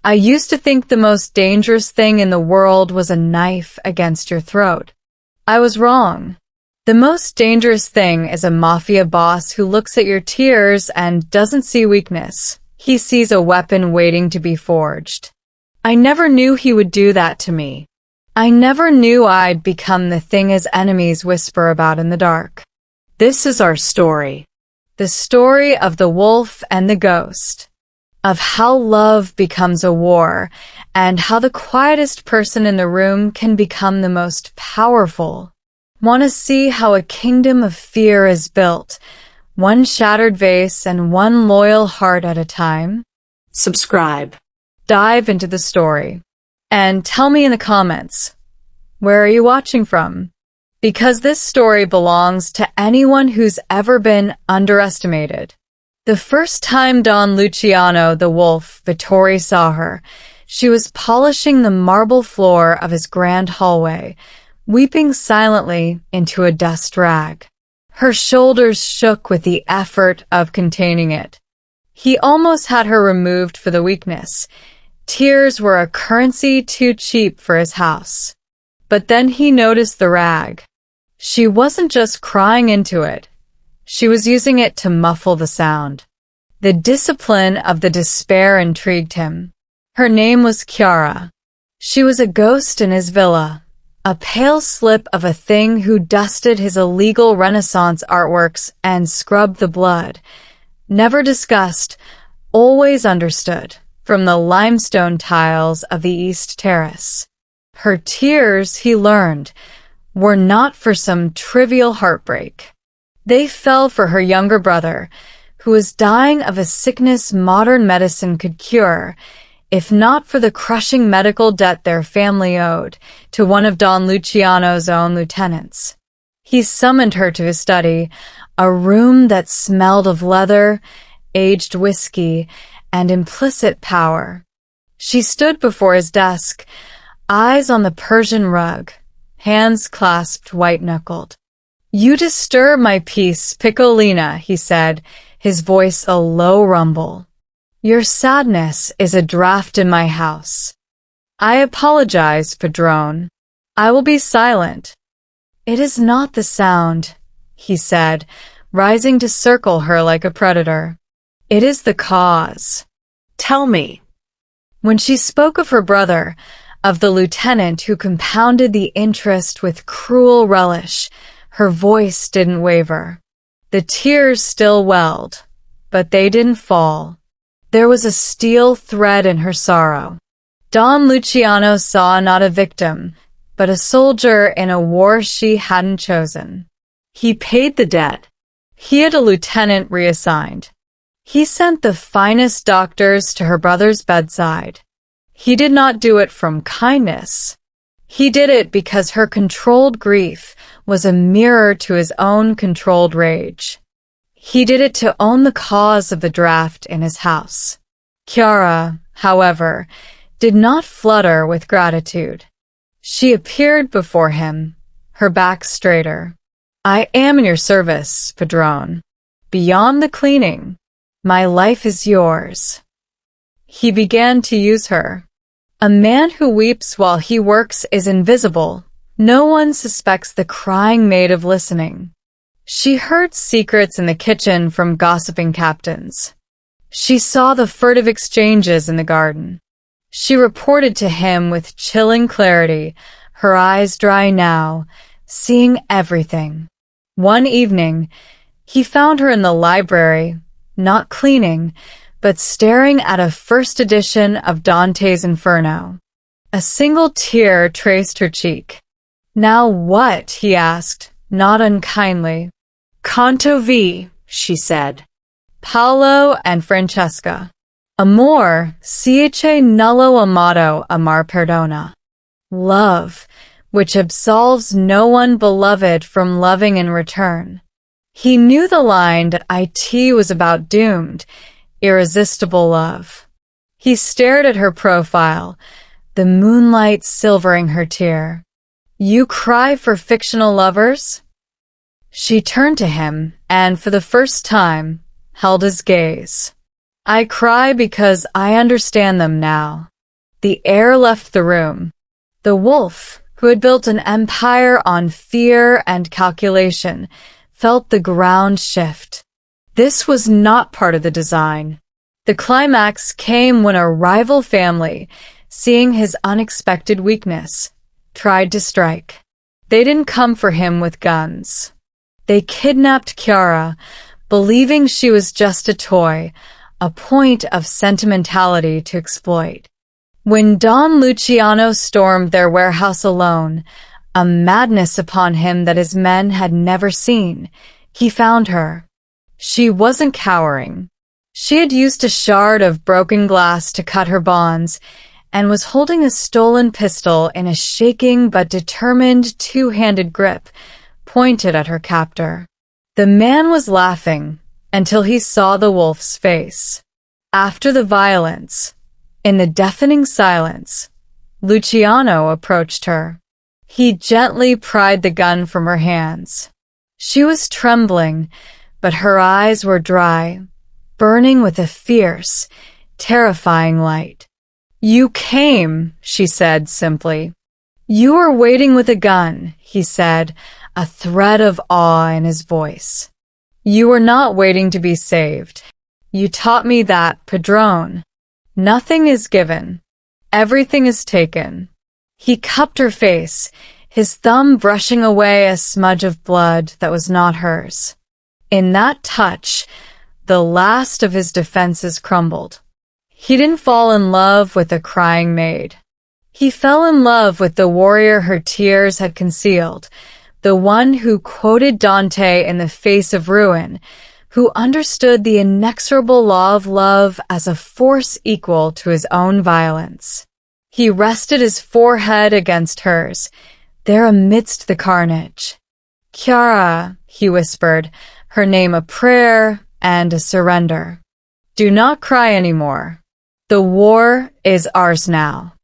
I used to think the most dangerous thing in the world was a knife against your throat. I was wrong. The most dangerous thing is a mafia boss who looks at your tears and doesn't see weakness. He sees a weapon waiting to be forged. I never knew he would do that to me. I never knew I'd become the thing his enemies whisper about in the dark. This is our story. The story of the wolf and the ghost. Of how love becomes a war, and how the quietest person in the room can become the most powerful. Want to see how a kingdom of fear is built, one shattered vase and one loyal heart at a time? Subscribe. Dive into the story. And tell me in the comments, where are you watching from? Because this story belongs to anyone who's ever been underestimated. The first time Don Luciano, the wolf, Vittori saw her, she was polishing the marble floor of his grand hallway, weeping silently into a dust rag. Her shoulders shook with the effort of containing it. He almost had her removed for the weakness. Tears were a currency too cheap for his house. But then he noticed the rag. She wasn't just crying into it. She was using it to muffle the sound. The discipline of the despair intrigued him. Her name was Chiara. She was a ghost in his villa, a pale slip of a thing who dusted his illegal Renaissance artworks and scrubbed the blood. Never discussed, always understood, from the limestone tiles of the East Terrace. Her tears, he learned, were not for some trivial heartbreak. They fell for her younger brother, who was dying of a sickness modern medicine could cure, if not for the crushing medical debt their family owed to one of Don Luciano's own lieutenants. He summoned her to his study, a room that smelled of leather, aged whiskey, and implicit power. She stood before his desk, eyes on the Persian rug, hands clasped white-knuckled. "You disturb my peace, Piccolina," he said, his voice a low rumble. "Your sadness is a draft in my house." "I apologize, Padrone. I will be silent." "It is not the sound," he said, rising to circle her like a predator. "It is the cause." Tell me. When she spoke of her brother, of the lieutenant who compounded the interest with cruel relish, her voice didn't waver. The tears still welled, but they didn't fall. There was a steel thread in her sorrow. Don Luciano saw not a victim, but a soldier in a war she hadn't chosen. He paid the debt. He had a lieutenant reassigned. He sent the finest doctors to her brother's bedside. He did not do it from kindness. He did it because her controlled grief was a mirror to his own controlled rage. He did it to own the cause of the draft in his house. Chiara, however, did not flutter with gratitude. She appeared before him, her back straighter. "I am in your service, Padrone. Beyond the cleaning, my life is yours." He began to use her. A man who weeps while he works is invisible. No one suspects the crying maid of listening. She heard secrets in the kitchen from gossiping captains. She saw the furtive exchanges in the garden. She reported to him with chilling clarity, her eyes dry now, seeing everything. One evening, he found her in the library, not cleaning, but staring at a first edition of Dante's Inferno. A single tear traced her cheek. "Now what?" he asked, not unkindly. "Canto V," she said. "Paolo and Francesca. Amor, siece nullo amato amar perdona." Love, which absolves no one beloved from loving in return. He knew the line that it was about doomed, irresistible love. He stared at her profile, the moonlight silvering her tear. "You cry for fictional lovers?" She turned to him, and for the first time, held his gaze. "I cry because I understand them now." The air left the room. The wolf, who had built an empire on fear and calculation, felt the ground shift. This was not part of the design. The climax came when a rival family, seeing his unexpected weakness, tried to strike. They didn't come for him with guns. They kidnapped Chiara, believing she was just a toy, a point of sentimentality to exploit. When Don Luciano stormed their warehouse alone, a madness upon him that his men had never seen, he found her. She wasn't cowering. She had used a shard of broken glass to cut her bonds and was holding a stolen pistol in a shaking but determined two-handed grip pointed at her captor. The man was laughing until he saw the wolf's face. After the violence, in the deafening silence, Luciano approached her. He gently pried the gun from her hands. She was trembling, but her eyes were dry, burning with a fierce, terrifying light. "You came," she said simply. "You were waiting with a gun," he said, a thread of awe in his voice. "You were not waiting to be saved. You taught me that, Padrone. Nothing is given. Everything is taken." He cupped her face, his thumb brushing away a smudge of blood that was not hers. In that touch, the last of his defenses crumbled. He didn't fall in love with a crying maid. He fell in love with the warrior her tears had concealed, the one who quoted Dante in the face of ruin, who understood the inexorable law of love as a force equal to his own violence. He rested his forehead against hers, there amidst the carnage. "Chiara," he whispered, her name a prayer and a surrender. "Do not cry anymore. The war is ours now."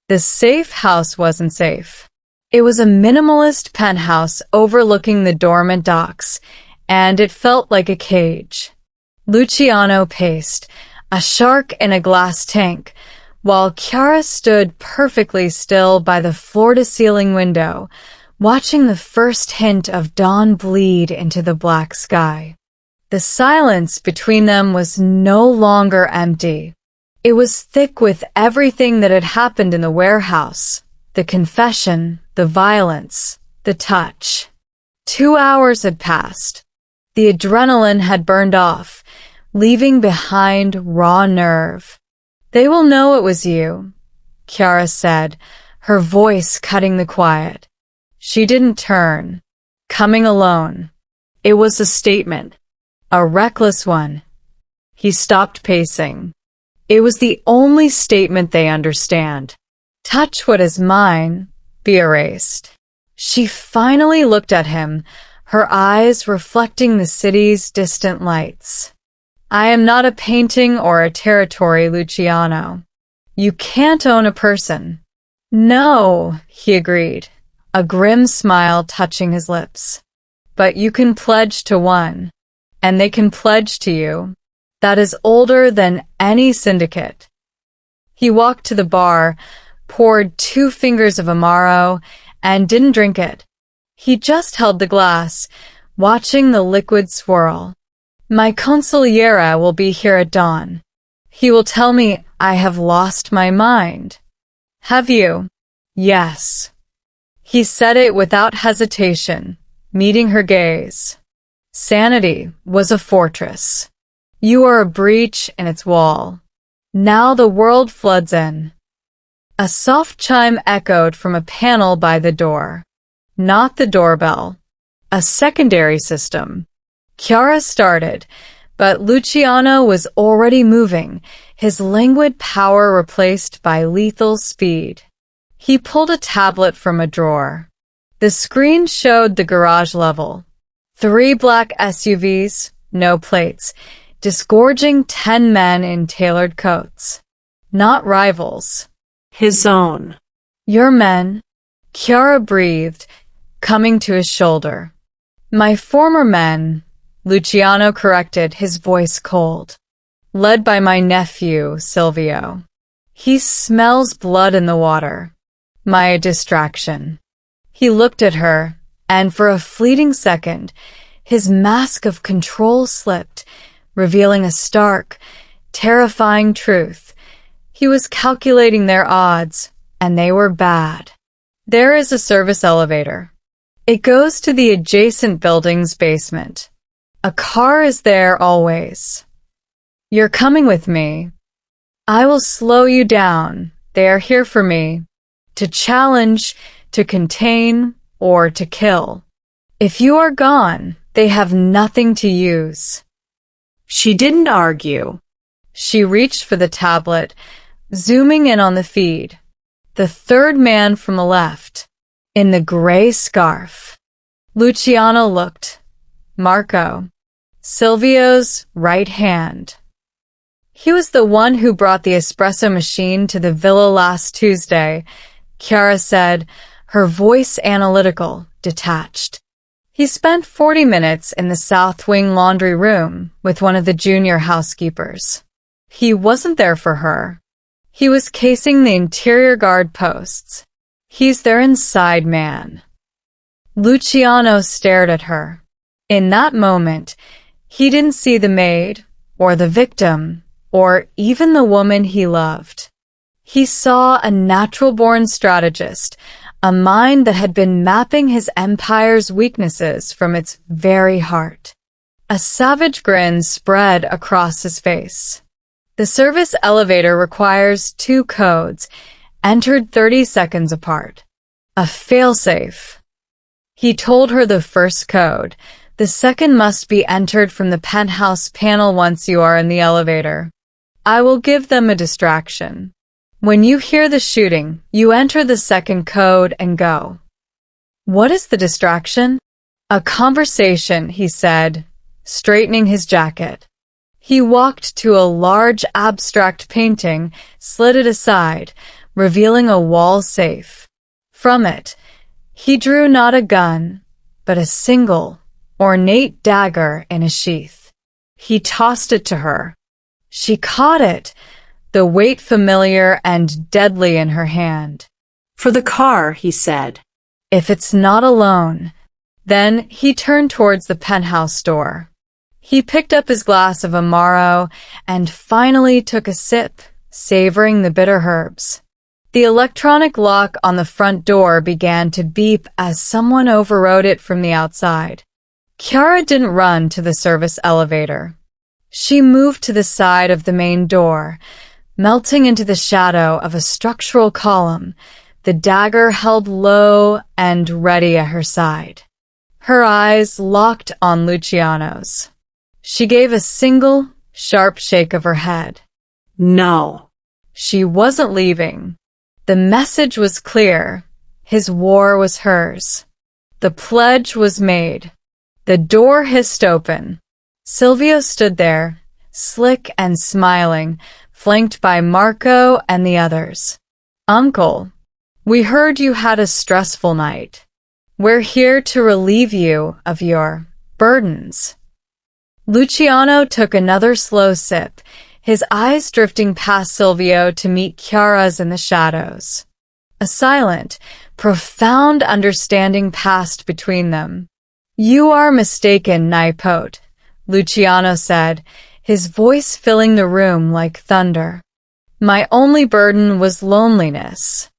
The safe house wasn't safe. It was a minimalist penthouse overlooking the dormant docks, and it felt like a cage. Luciano paced, a shark in a glass tank, while Chiara stood perfectly still by the floor-to-ceiling window, watching the first hint of dawn bleed into the black sky. The silence between them was no longer empty. It was thick with everything that had happened in the warehouse, the confession, the violence, the touch. 2 hours had passed. The adrenaline had burned off, leaving behind raw nerve. "They will know it was you," Chiara said, her voice cutting the quiet. She didn't turn, coming alone. It was a statement, a reckless one. He stopped pacing. It was the only statement they understand. "Touch what is mine, be erased." She finally looked at him, her eyes reflecting the city's distant lights. "I am not a painting or a territory, Luciano. You can't own a person." "No," he agreed, a grim smile touching his lips. "But you can pledge to one, and they can pledge to you. That is older than any syndicate." He walked to the bar, poured 2 fingers of Amaro, and didn't drink it. He just held the glass, watching the liquid swirl. "My consigliera will be here at dawn. He will tell me I have lost my mind." "Have you?" "Yes." He said it without hesitation, meeting her gaze. Sanity was a fortress. You are a breach in its wall. Now the world floods in. A soft chime echoed from a panel by the door. Not the doorbell. A secondary system. Chiara started, but Luciano was already moving, his languid power replaced by lethal speed. He pulled a tablet from a drawer. The screen showed the garage level. 3 black SUVs, no plates, disgorging 10 men in tailored coats. Not rivals. His own. "Your men," Chiara breathed, coming to his shoulder. "My former men," Luciano corrected, his voice cold. "Led by my nephew, Silvio." He smells blood in the water. My distraction. He looked at her, and for a fleeting second, his mask of control slipped, revealing a stark, terrifying truth. He was calculating their odds, and they were bad. There is a service elevator. It goes to the adjacent building's basement. A car is there always. You're coming with me. I will slow you down. They are here for me. To challenge, to contain, or to kill. If you are gone, they have nothing to use. She didn't argue. She reached for the tablet, zooming in on the feed. The third man from the left, in the gray scarf. Luciano looked. Marco, Silvio's right hand. He was the one who brought the espresso machine to the villa last Tuesday, Chiara said, her voice analytical, detached. He spent 40 minutes in the South Wing laundry room with one of the junior housekeepers. He wasn't there for her. He was casing the interior guard posts. He's their inside man. Luciano stared at her. In that moment, he didn't see the maid, or the victim, or even the woman he loved. He saw a natural-born strategist, a mind that had been mapping his empire's weaknesses from its very heart. A savage grin spread across his face. The service elevator requires 2 codes, entered 30 seconds apart. A failsafe. He told her the first code. The second must be entered from the penthouse panel once you are in the elevator. I will give them a distraction. When you hear the shooting, you enter the second code and go. What is the distraction? A conversation, he said, straightening his jacket. He walked to a large abstract painting, slid it aside, revealing a wall safe. From it, he drew not a gun, but a single, ornate dagger in a sheath. He tossed it to her. She caught it, the weight familiar and deadly in her hand. For the car, he said. If it's not alone. Then he turned towards the penthouse door. He picked up his glass of Amaro and finally took a sip, savoring the bitter herbs. The electronic lock on the front door began to beep as someone overrode it from the outside. Chiara didn't run to the service elevator. She moved to the side of the main door, melting into the shadow of a structural column, the dagger held low and ready at her side. Her eyes locked on Luciano's. She gave a single, sharp shake of her head. No. She wasn't leaving. The message was clear. His war was hers. The pledge was made. The door hissed open. Silvio stood there, slick and smiling, flanked by Marco and the others. Uncle, we heard you had a stressful night. We're here to relieve you of your burdens. Luciano took another slow sip, his eyes drifting past Silvio to meet Chiara's in the shadows. A silent, profound understanding passed between them. You are mistaken, Nipote, Luciano said, his voice filling the room like thunder. My only burden was loneliness.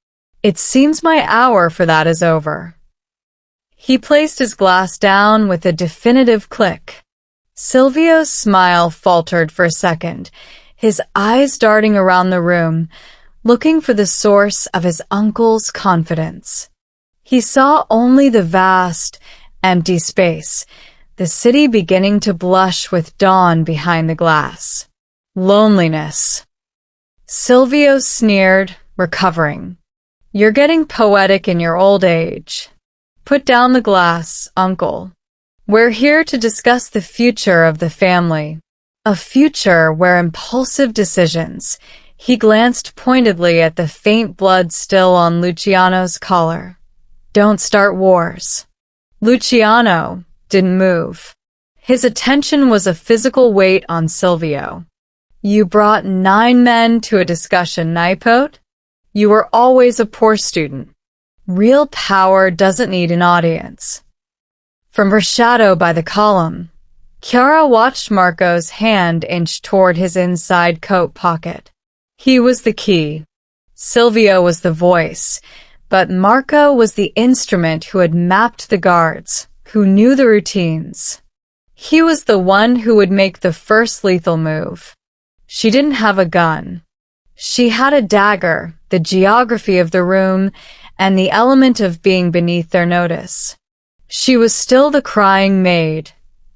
It seems my hour for that is over. He placed his glass down with a definitive click. Silvio's smile faltered for a second, his eyes darting around the room, looking for the source of his uncle's confidence. He saw only the vast, empty space, the city beginning to blush with dawn behind the glass. Loneliness. Silvio sneered, recovering. You're getting poetic in your old age. Put down the glass, uncle. We're here to discuss the future of the family. A future where impulsive decisions. He glanced pointedly at the faint blood still on Luciano's collar. Don't start wars. Luciano didn't move. His attention was a physical weight on Silvio. You brought 9 men to a discussion, Naipote? You were always a poor student. Real power doesn't need an audience. From her shadow by the column, Chiara watched Marco's hand inch toward his inside coat pocket. He was the key. Silvio was the voice, but Marco was the instrument who had mapped the guards, who knew the routines. He was the one who would make the first lethal move. She didn't have a gun. She had a dagger, the geography of the room, and the element of being beneath their notice. She was still the crying maid,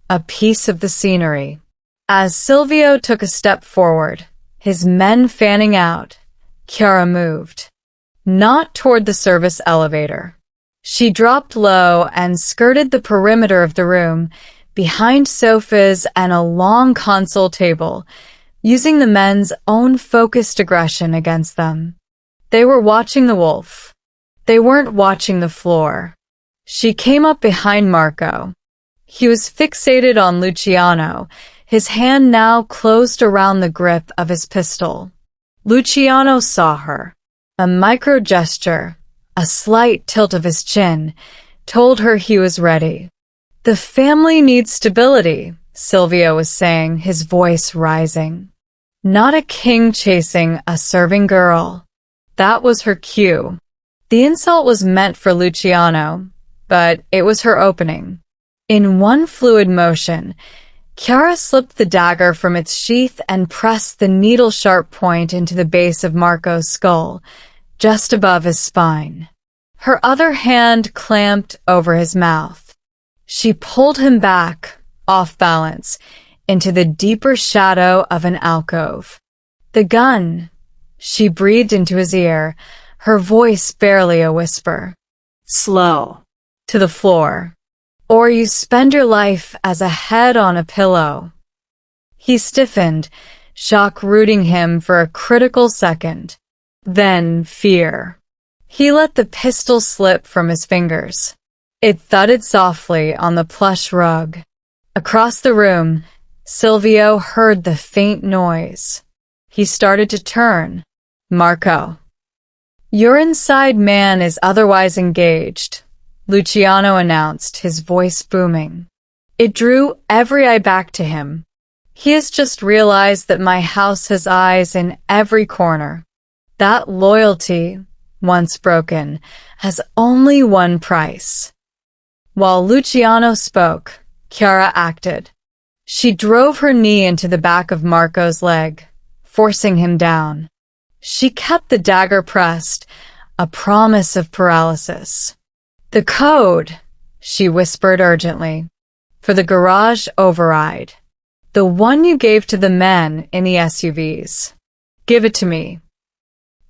a piece of the scenery. As Silvio took a step forward, his men fanning out, Chiara moved. Not toward the service elevator. She dropped low and skirted the perimeter of the room, behind sofas and a long console table, using the men's own focused aggression against them. They were watching the wolf. They weren't watching the floor. She came up behind Marco. He was fixated on Luciano, his hand now closed around the grip of his pistol. Luciano saw her. A micro gesture, a slight tilt of his chin, told her he was ready. The family needs stability, Silvio was saying, his voice rising. Not a king chasing a serving girl. That was her cue. The insult was meant for Luciano, but it was her opening. In one fluid motion, Chiara slipped the dagger from its sheath and pressed the needle-sharp point into the base of Marco's skull, just above his spine. Her other hand clamped over his mouth. She pulled him back, off balance, into the deeper shadow of an alcove. The gun, she breathed into his ear, her voice barely a whisper. Slow. To the floor. Or you spend your life as a head on a pillow. He stiffened, shock rooting him for a critical second. Then fear. He let the pistol slip from his fingers. It thudded softly on the plush rug. Across the room, Silvio heard the faint noise. He started to turn. Marco. Your inside man is otherwise engaged, Luciano announced, his voice booming. It drew every eye back to him. He has just realized that my house has eyes in every corner. That loyalty, once broken, has only one price. While Luciano spoke, Chiara acted. She drove her knee into the back of Marco's leg, forcing him down. She kept the dagger pressed, a promise of paralysis. The code, she whispered urgently, for the garage override. The one you gave to the men in the SUVs. Give it to me.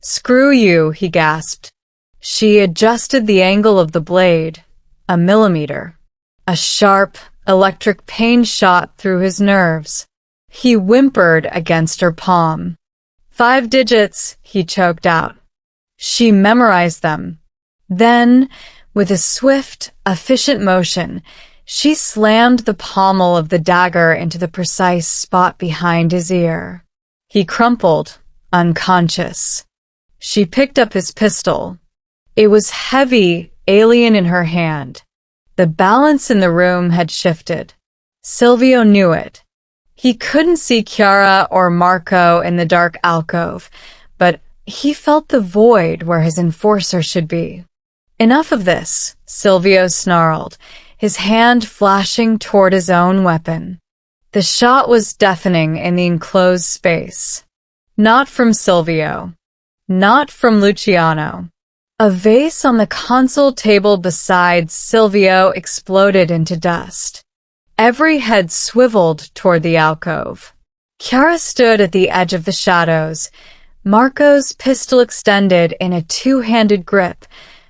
Screw you, he gasped. She adjusted the angle of the blade, a millimeter. A sharp, electric pain shot through his nerves. He whimpered against her palm. 5 digits, he choked out. She memorized them. Then, with a swift, efficient motion, she slammed the pommel of the dagger into the precise spot behind his ear. He crumpled, unconscious. She picked up his pistol. It was heavy, alien in her hand. The balance in the room had shifted. Silvio knew it. He couldn't see Chiara or Marco in the dark alcove, but he felt the void where his enforcer should be. Enough of this, Silvio snarled, his hand flashing toward his own weapon. The shot was deafening in the enclosed space. Not from Silvio. Not from Luciano. A vase on the console table beside Silvio exploded into dust. Every head swiveled toward the alcove. Chiara stood at the edge of the shadows, Marco's pistol extended in a two-handed grip,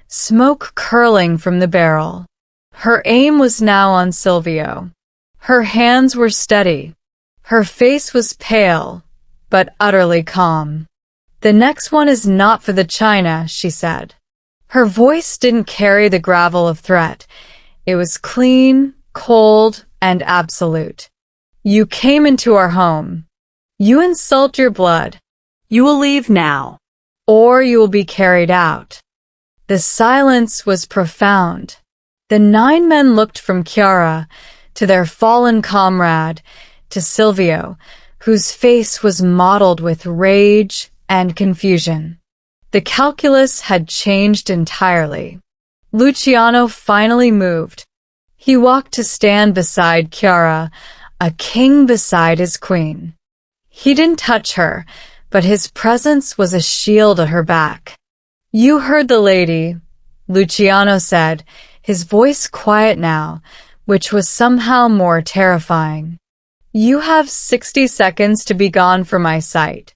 smoke curling from the barrel. Her aim was now on Silvio. Her hands were steady. Her face was pale, but utterly calm. The next one is not for the china, she said. Her voice didn't carry the gravel of threat. It was clean, cold, and absolute. You came into our home. You insult your blood, You will leave now. or you will be carried out. The silence was profound. The 9 men looked from Chiara to their fallen comrade, to Silvio, whose face was mottled with rage and confusion. The calculus had changed entirely. Luciano finally moved. He walked to stand beside Chiara, a king beside his queen. He didn't touch her, but his presence was a shield at her back. You heard the lady, Luciano said, his voice quiet now, which was somehow more terrifying. You have 60 seconds to be gone from my sight.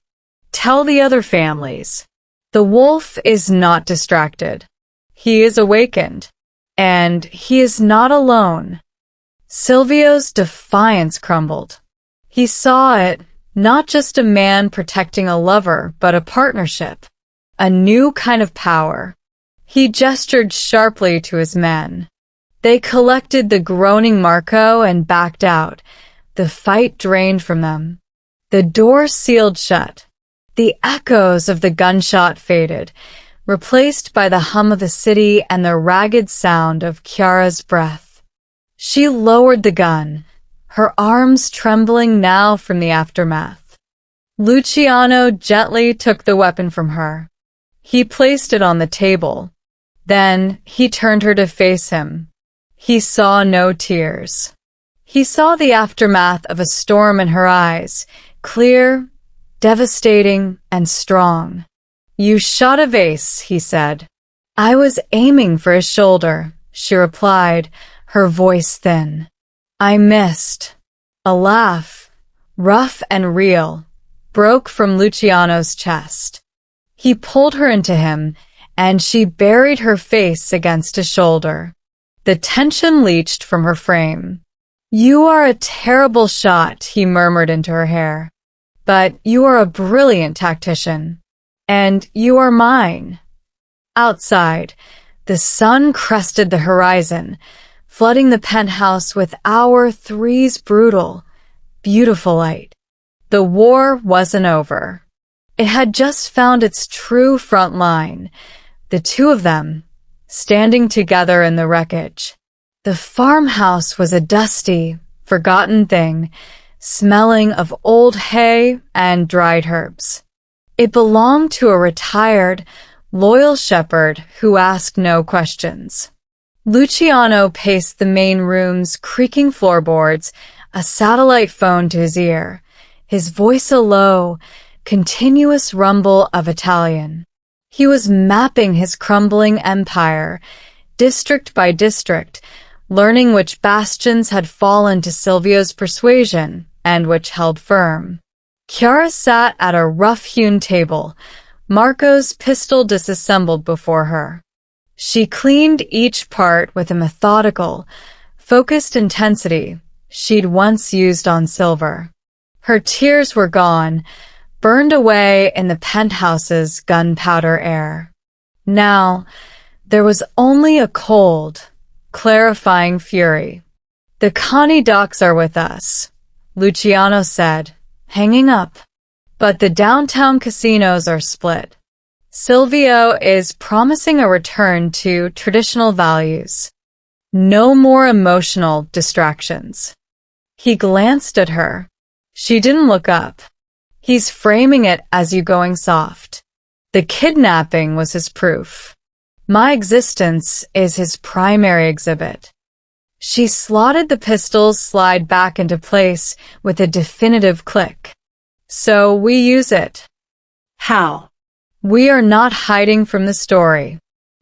Tell the other families. The wolf is not distracted. He is awakened, and he is not alone. Silvio's defiance crumbled. He saw it, not just a man protecting a lover, but a partnership, a new kind of power. He gestured sharply to his men. They collected the groaning Marco and backed out. The fight drained from them. The door sealed shut. The echoes of the gunshot faded, replaced by the hum of the city and the ragged sound of Chiara's breath. She lowered the gun, her arms trembling now from the aftermath. Luciano gently took the weapon from her. He placed it on the table. Then he turned her to face him. He saw no tears. He saw the aftermath of a storm in her eyes, clear, devastating, and strong. You shot a vase, he said. I was aiming for his shoulder, she replied, her voice thin. I missed. A laugh, rough and real, broke from Luciano's chest. He pulled her into him, and she buried her face against his shoulder. The tension leached from her frame. You are a terrible shot, he murmured into her hair. But you are a brilliant tactician. And you are mine. Outside, the sun crested the horizon, flooding the penthouse with our three's brutal, beautiful light. The war wasn't over. It had just found its true front line, the two of them, standing together in the wreckage. The farmhouse was a dusty, forgotten thing, smelling of old hay and dried herbs. It belonged to a retired, loyal shepherd who asked no questions. Luciano paced the main room's creaking floorboards, a satellite phone to his ear, his voice a low, continuous rumble of Italian. He was mapping his crumbling empire, district by district, learning which bastions had fallen to Silvio's persuasion and which held firm. Chiara sat at a rough-hewn table, Marco's pistol disassembled before her. She cleaned each part with a methodical, focused intensity she'd once used on Silver. Her tears were gone, burned away in the penthouse's gunpowder air. Now, there was only a cold, clarifying fury. The Connie docks are with us, Luciano said, hanging up. But the downtown casinos are split. Silvio is promising a return to traditional values. No more emotional distractions. He glanced at her. She didn't look up. He's framing it as you going soft. The kidnapping was his proof. My existence is his primary exhibit. She slotted the pistol's slide back into place with a definitive click. So we use it. How? We are not hiding from the story.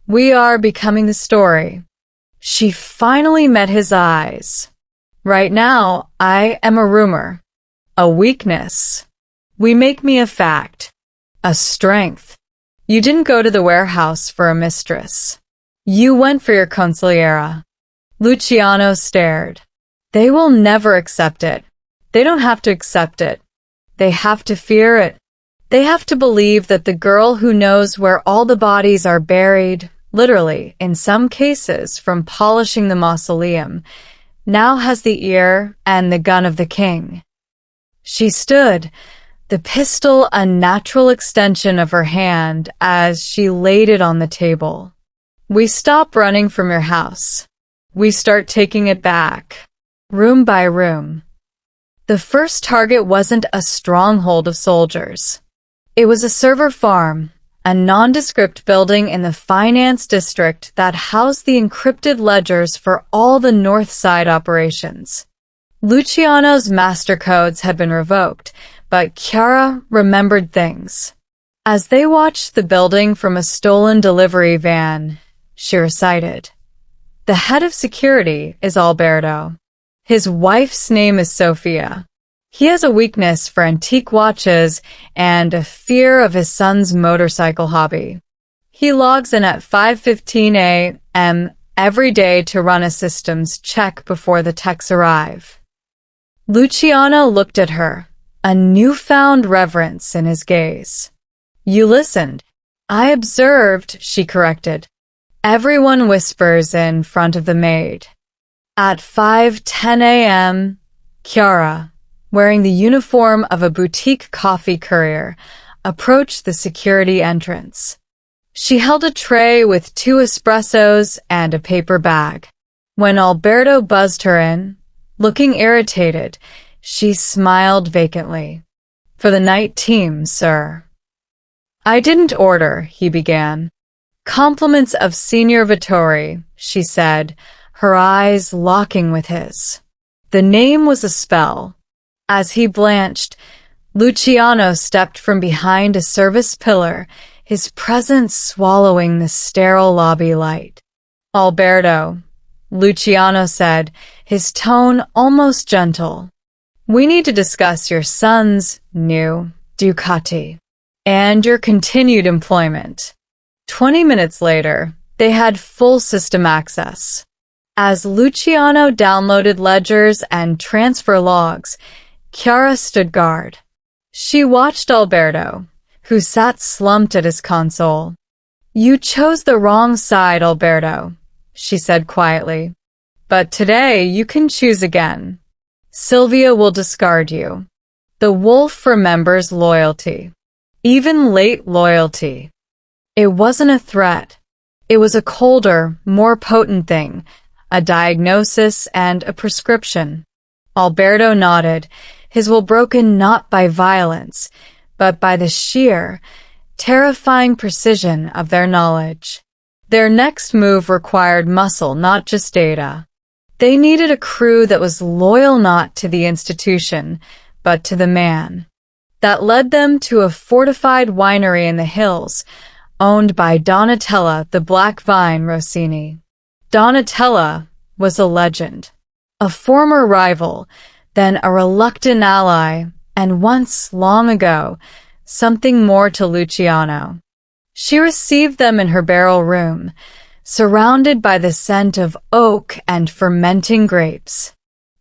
We are becoming the story. She finally met his eyes. Right now, I am a rumor, a weakness. We make me a fact, a strength. You didn't go to the warehouse for a mistress. You went for your consigliera. Luciano stared. They will never accept it. They don't have to accept it. They have to fear it. They have to believe that the girl who knows where all the bodies are buried, literally, in some cases, from polishing the mausoleum, now has the ear and the gun of the king. She stood, the pistol a natural extension of her hand as she laid it on the table. We stop running from your house. We start taking it back, room by room. The first target wasn't a stronghold of soldiers. It was a server farm, a nondescript building in the finance district that housed the encrypted ledgers for all the North Side operations. Luciano's master codes had been revoked, but Chiara remembered things. As they watched the building from a stolen delivery van, she recited, "The head of security is Alberto. His wife's name is Sofia. He has a weakness for antique watches and a fear of his son's motorcycle hobby. He logs in at 5:15 a.m. every day to run a systems check before the techs arrive." Luciano looked at her, a newfound reverence in his gaze. "You listened." "I observed," she corrected. "Everyone whispers in front of the maid." At 5:10 a.m., Chiara, wearing the uniform of a boutique coffee courier, approached the security entrance. She held a tray with 2 espressos and a paper bag. When Alberto buzzed her in, looking irritated, she smiled vacantly. "For the night team, sir." "I didn't order," he began. "Compliments of Signor Vittori," she said, her eyes locking with his. The name was a spell. As he blanched, Luciano stepped from behind a service pillar, his presence swallowing the sterile lobby light. "Alberto," Luciano said, his tone almost gentle. "We need to discuss your son's new Ducati and your continued employment." 20 minutes later, they had full system access. As Luciano downloaded ledgers and transfer logs, Chiara stood guard. She watched Alberto, who sat slumped at his console. "You chose the wrong side, Alberto," she said quietly. "But today you can choose again. Silvia will discard you. The wolf remembers loyalty, even late loyalty." It wasn't a threat. It was a colder, more potent thing, a diagnosis and a prescription. Alberto nodded, his will broken not by violence, but by the sheer, terrifying precision of their knowledge. Their next move required muscle, not just data. They needed a crew that was loyal not to the institution, but to the man. That led them to a fortified winery in the hills, owned by Donatella the Black Vine Rossini. Donatella was a legend, a former rival, then a reluctant ally, and once, long ago, something more to Luciano. She received them in her barrel room, surrounded by the scent of oak and fermenting grapes.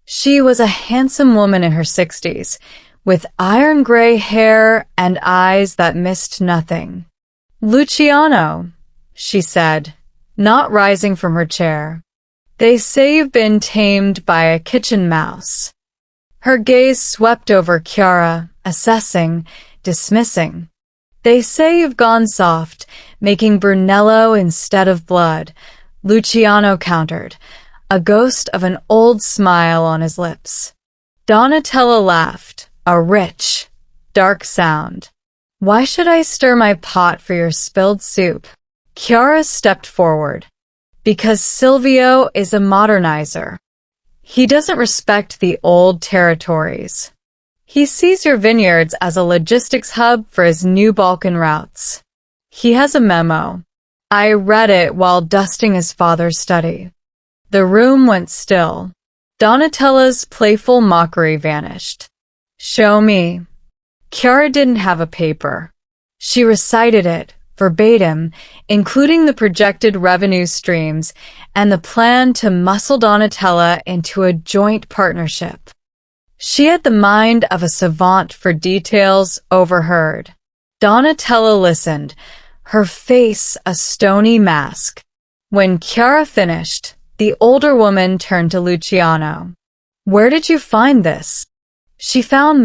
She was a handsome woman in her 60s, with iron-gray hair and eyes that missed nothing. "Luciano," she said, not rising from her chair. "They say you've been tamed by a kitchen mouse." Her gaze swept over Chiara, assessing, dismissing. "They say you've gone soft, making Brunello instead of blood," Luciano countered, a ghost of an old smile on his lips. Donatella laughed, a rich, dark sound. "Why should I stir my pot for your spilled soup?" Chiara stepped forward. "Because Silvio is a modernizer. He doesn't respect the old territories. He sees your vineyards as a logistics hub for his new Balkan routes. He has a memo. I read it while dusting his father's study." The room went still. Donatella's playful mockery vanished. "Show me." Chiara didn't have a paper. She recited it, verbatim, including the projected revenue streams and the plan to muscle Donatella into a joint partnership. She had the mind of a savant for details overheard. Donatella listened, her face a stony mask. When Chiara finished, the older woman turned to Luciano. "Where did you find this?" "She found